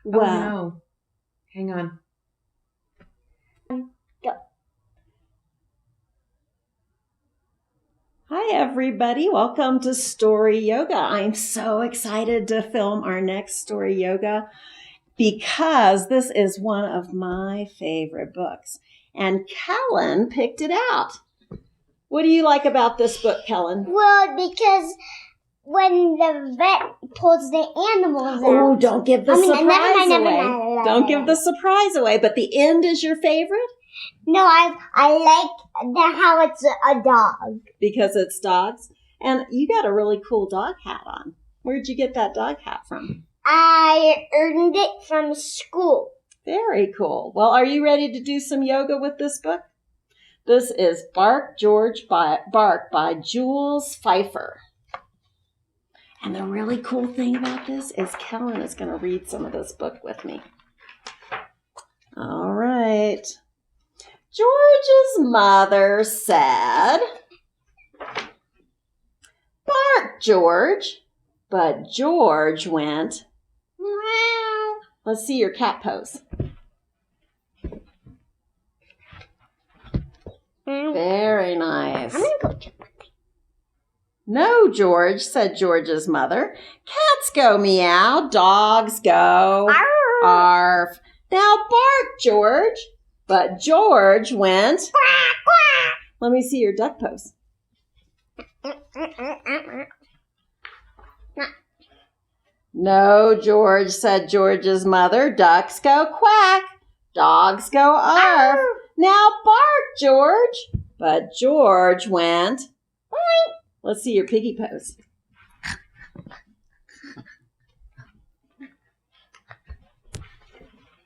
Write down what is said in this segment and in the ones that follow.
Well, oh no. Hang on. Go. Hi, everybody. Welcome to Story Yoga. I'm so excited to film our next Story Yoga because this is one of my favorite books. And Kellen picked it out. What do you like about this book, Kellen? Well, because when the vet pulls the animals out. Oh, don't give the surprise never away. mind. Don't give the surprise away. But the end is your favorite? No, I like how it's a dog. Because it's dogs. And you got a really cool dog hat on. Where'd you get that dog hat from? I earned it from school. Very cool. Well, are you ready to do some yoga with this book? This is Bark by Jules Feiffer. And the really cool thing about this is Kellen is going to read some of this book with me. All right. George's mother said, "Bark, George." But George went, "Meow." Let's see your cat pose. Very nice. I'm going to go check my thing. "No, George," said George's mother. "Cats go meow, dogs go arf. Now bark, George." But George went, Quack, quack. let me see your duck pose. "No, George," said George's mother. "Ducks go quack, dogs go arf. Now bark, George." But George went, boing. Let's see your piggy pose.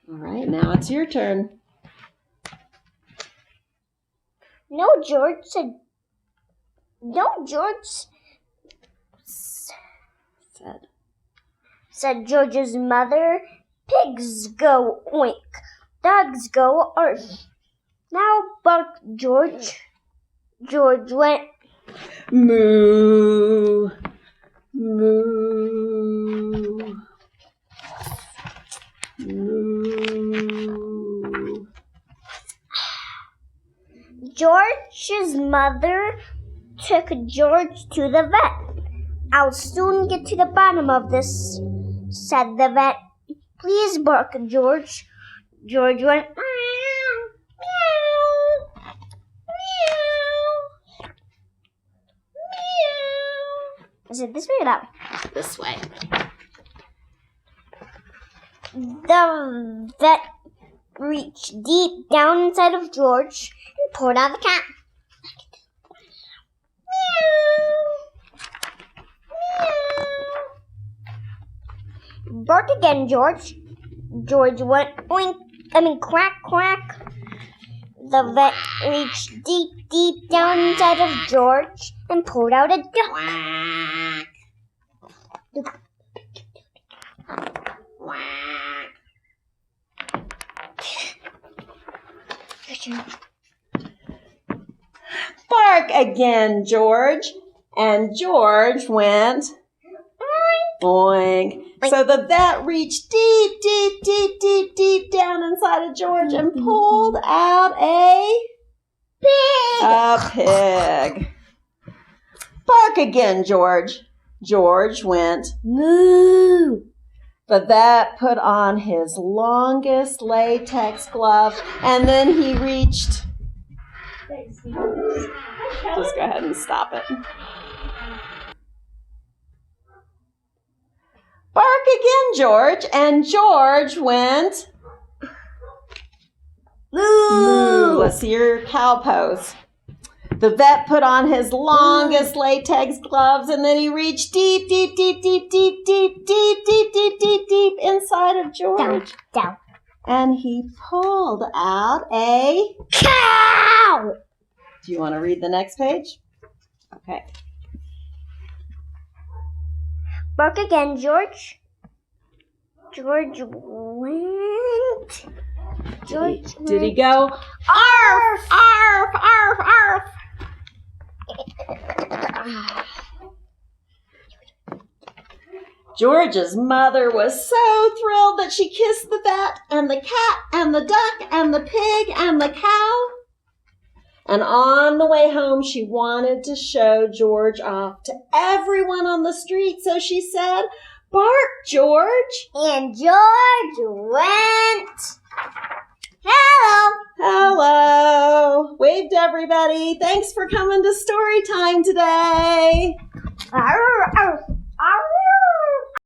All right, now it's your turn. No, George said George's mother. "Pigs go oink, dogs go arf. Now bark, George." George went, Moo, moo, moo. George's mother took George to the vet. "I'll soon get to the bottom of this," said the vet. "Please bark, George." George went, meow, meow, meow, meow. Is it this way or that way? This way. The vet reached deep down inside of George and pulled out the cat. Meow. Bark again, George. George went quack, quack. The vet reached deep down inside of George and pulled out a duck. Quack. "Bark again, George." And George went, boing. So the vet reached deep down inside of George and pulled out a pig. "Bark again, George." George went, moo. The vet put on his longest latex glove and then he reached. Just go ahead and stop it. "Bark again, George." And George went, moo. Let's see your cow pose. The vet put on his longest latex gloves and then he reached deep inside of George. Down. And he pulled out a Cow! Do you want to read the next page? Okay. Bark again, George. George went. Did he go? Arf! Arf! Arf! Arf! George's mother was so thrilled that she kissed the vet and the cat and the duck and the pig and the cow. And on the way home, she wanted to show George off to everyone on the street. So she said, "Bark, George." And George went, "Hello." Hello. Wave to everybody. Thanks for coming to story time today. Arr, arr.